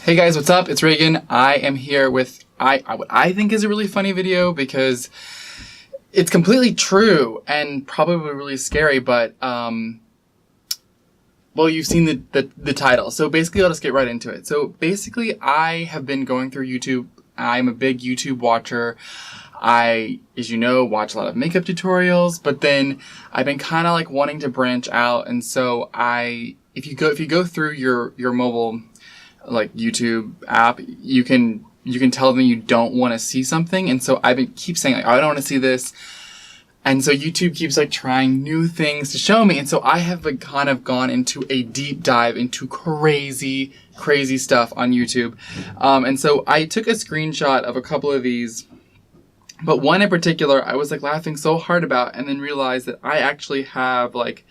Hey guys, what's up? It's Reagan. I am here with what I think is a really funny video because it's completely true and probably really scary, but well, you've seen the title. So basically, I'll just get right into it. So basically, I have been going through YouTube. I'm a big YouTube watcher. I, as you know, watch a lot of makeup tutorials, but then I've been kind of like wanting to branch out, and so if you go through your mobile like YouTube app, you can tell them you don't want to see something, and so keep saying like, I don't want to see this, and so YouTube keeps like trying new things to show me, and so I have like kind of gone into a deep dive into crazy stuff on YouTube, and so I took a screenshot of a couple of these, but one in particular I was like laughing so hard about, and then realized that I actually have like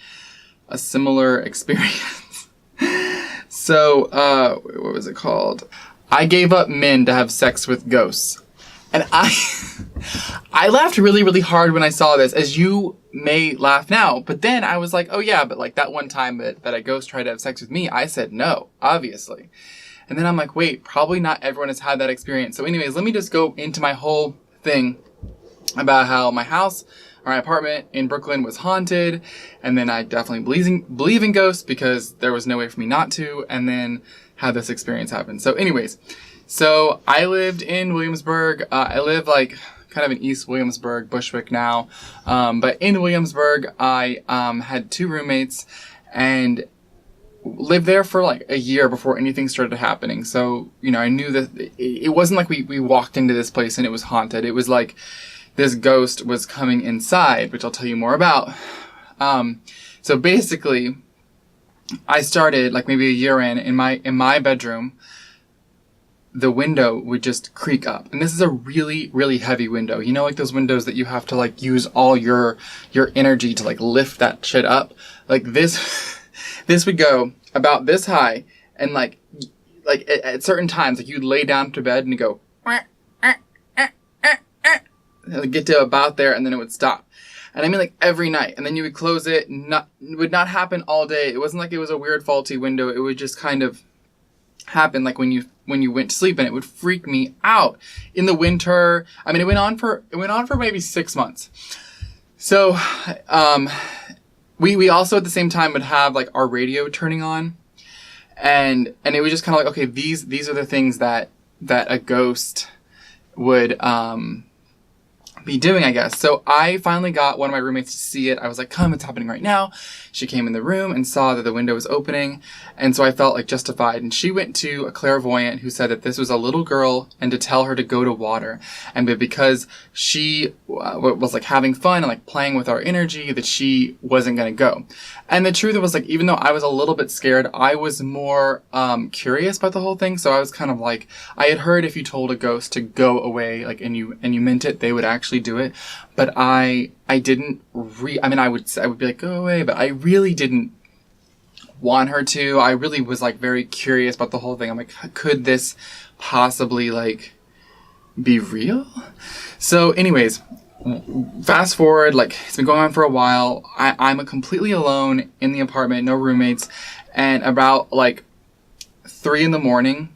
a similar experience. So, what was it called? I gave up men to have sex with ghosts. And I laughed really hard when I saw this, as you may laugh now. But then I was like, oh yeah, but like that one time that a ghost tried to have sex with me, I said no, obviously. And then I'm like, wait, probably not everyone has had that experience. So anyways, let me just go into my whole thing about how my house, or my apartment in Brooklyn, was haunted, and then I definitely believe in ghosts because there was no way for me not to, and then had this experience happen. So anyways, so I lived in Williamsburg. I live like kind of in East Williamsburg, Bushwick now, but in Williamsburg, I had two roommates and lived there for like a year before anything started happening. So, you know, I knew that it wasn't like we walked into this place and it was haunted. It was like this ghost was coming inside, which I'll tell you more about. So basically, I started like maybe a year in my bedroom, the window would just creak up. And this is a really heavy window. You know, like those windows that you have to like use all your energy to like lift that shit up. Like this, this would go about this high, and like at certain times, like you'd lay down to bed and go, get to about there, and then it would stop. And I mean like every night, and then you would close it. It would not happen all day. It wasn't like it was a weird faulty window. It would just kind of happen like when you went to sleep, and it would freak me out in the winter. I mean, it went on for maybe 6 months. So we also at the same time would have like our radio turning on, and it was just kind of like, okay, these are the things that a ghost would be doing, I guess. So I finally got one of my roommates to see it. I was like, come, it's happening right now. She came in the room and saw that the window was opening, and so I felt like justified. And she went to a clairvoyant who said that this was a little girl and to tell her to go to water. And because she was like having fun and like playing with our energy, that she wasn't going to go. And the truth was, like, even though I was a little bit scared, I was more curious about the whole thing. So I was kind of like, I had heard if you told a ghost to go away, like, and you meant it, they would actually do it. But I didn't I mean, I would be like, go away, but I really didn't want her to. I really was like very curious about the whole thing. I'm like, could this possibly like be real? So anyways, fast forward, like it's been going on for a while. I'm completely alone in the apartment, no roommates, and about like 3 a.m.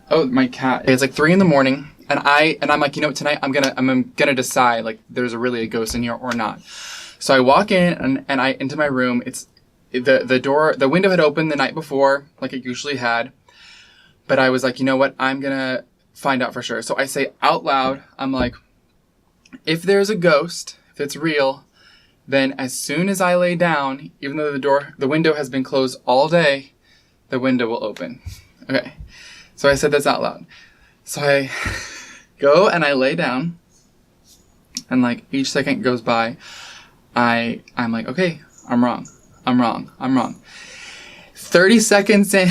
Oh, my cat. It's like 3 a.m. And I'm like, you know what, tonight I'm gonna decide like there's really a ghost in here or not. So I walk in and I into my room. It's the window had opened the night before, like it usually had. But I was like, you know what, I'm gonna find out for sure. So I say out loud, I'm like, if there's a ghost, if it's real, then as soon as I lay down, even though the window has been closed all day, the window will open. Okay. So I said this out loud. So I go and I lay down, and like each second goes by, I'm like, okay, I'm wrong. 30 seconds in,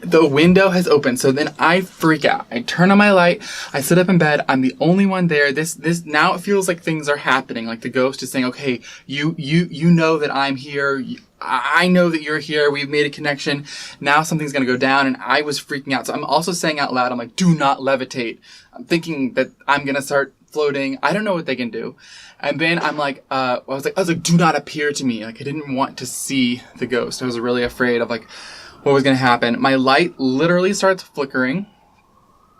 the window has opened. So then I freak out. I turn on my light. I sit up in bed. I'm the only one there. This now it feels like things are happening. Like the ghost is saying, okay, you know that I'm here. I know that you're here. We've made a connection. Now something's going to go down. And I was freaking out. So I'm also saying out loud, I'm like, do not levitate. I'm thinking that I'm going to start floating. I don't know what they can do. And then I'm like, I was like, do not appear to me. Like, I didn't want to see the ghost. I was really afraid of like what was going to happen. My light literally starts flickering,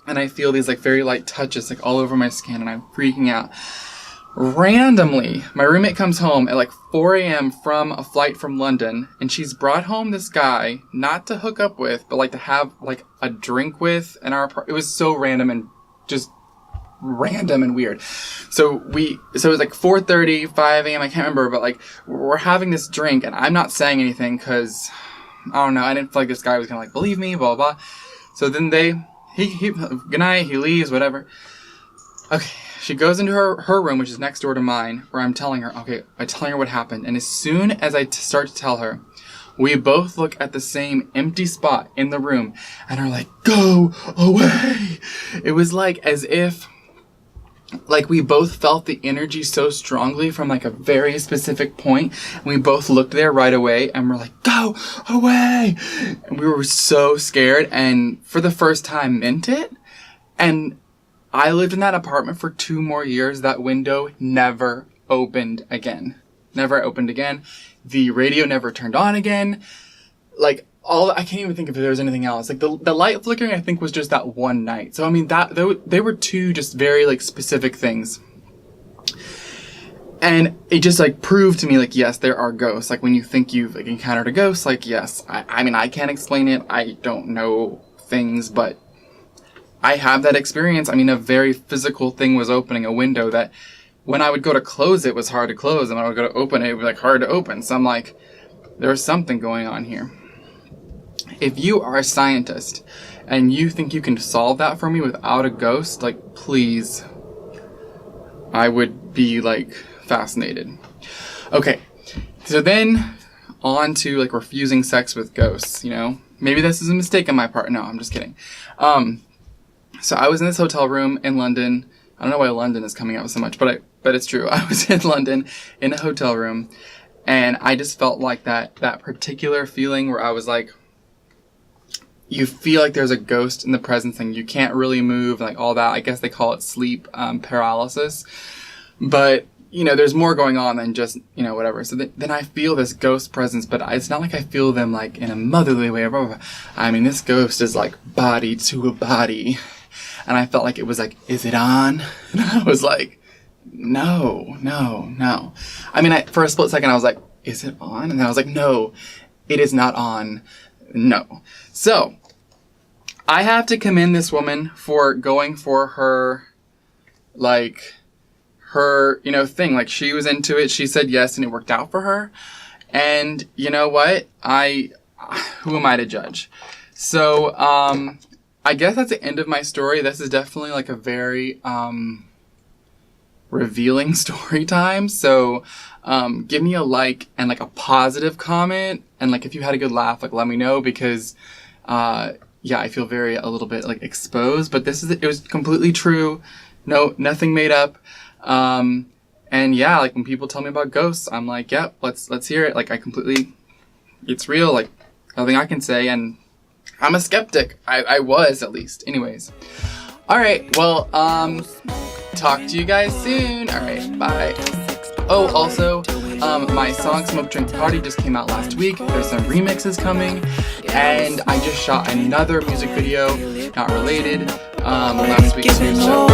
and I feel these like very light touches like all over my skin, and I'm freaking out. Randomly, my roommate comes home at like 4 a.m. from a flight from London, and she's brought home this guy, not to hook up with, but like to have like a drink with in our apartment. It was so random and just random and weird. So it was like 4:30, 5 a.m. I can't remember, but like we're having this drink, and I'm not saying anything because I don't know. I didn't feel like this guy was gonna like believe me, blah blah. So then he good night. He leaves, whatever. Okay, she goes into her room, which is next door to mine, where I'm telling her what happened. And as soon as I start to tell her, we both look at the same empty spot in the room and are like, go away. It was like as if like we both felt the energy so strongly from like a very specific point, and we both looked there right away and we're like, go away. And we were so scared, and for the first time meant it. And I lived in that apartment for 2 more years. That window never opened again. Never opened again. The radio never turned on again. Like I can't even think if there was anything else. Like the light flickering, I think, was just that one night. So I mean, they were 2 just very like specific things. And it just like proved to me like, yes, there are ghosts. Like when you think you've like encountered a ghost, like yes, I mean, I can't explain it. I don't know things, but I have that experience. I mean, a very physical thing was opening a window that when I would go to close it was hard to close, and when I would go to open it, it would be like hard to open. So I'm like, there's something going on here. If you are a scientist and you think you can solve that for me without a ghost, like, please, I would be like fascinated. Okay, so then on to like refusing sex with ghosts, you know? Maybe this is a mistake on my part. No, I'm just kidding. So I was in this hotel room in London. I don't know why London is coming out so much, but it's true. I was in London in a hotel room, and I just felt like that particular feeling where I was like, you feel like there's a ghost in the presence and you can't really move, like all that. I guess they call it sleep paralysis. But, you know, there's more going on than just, you know, whatever. So then I feel this ghost presence, but it's not like I feel them like in a motherly way. Blah, blah, blah. I mean, this ghost is like body to a body. And I felt like it was like, is it on? And I was like, no. I mean, for a split second, I was like, is it on? And I was like, no, it is not on. No. So I have to commend this woman for going for her, you know, thing. Like, she was into it. She said yes, and it worked out for her. And you know what? Who am I to judge? So, I guess that's the end of my story. This is definitely like a very, revealing story time. So, give me a like and like a positive comment. And like, if you had a good laugh, like let me know, because, yeah, I feel a little bit like exposed, but it was completely true. No, nothing made up. And yeah, like when people tell me about ghosts, I'm like, yep, let's hear it. Like it's real. Like nothing I can say. And I'm a skeptic. I was, at least. Anyways. All right. Well, talk to you guys soon. All right. Bye. Oh, also, my song Smoke Drink Party just came out last week. There's some remixes coming, and I just shot another music video, not related, last week too. So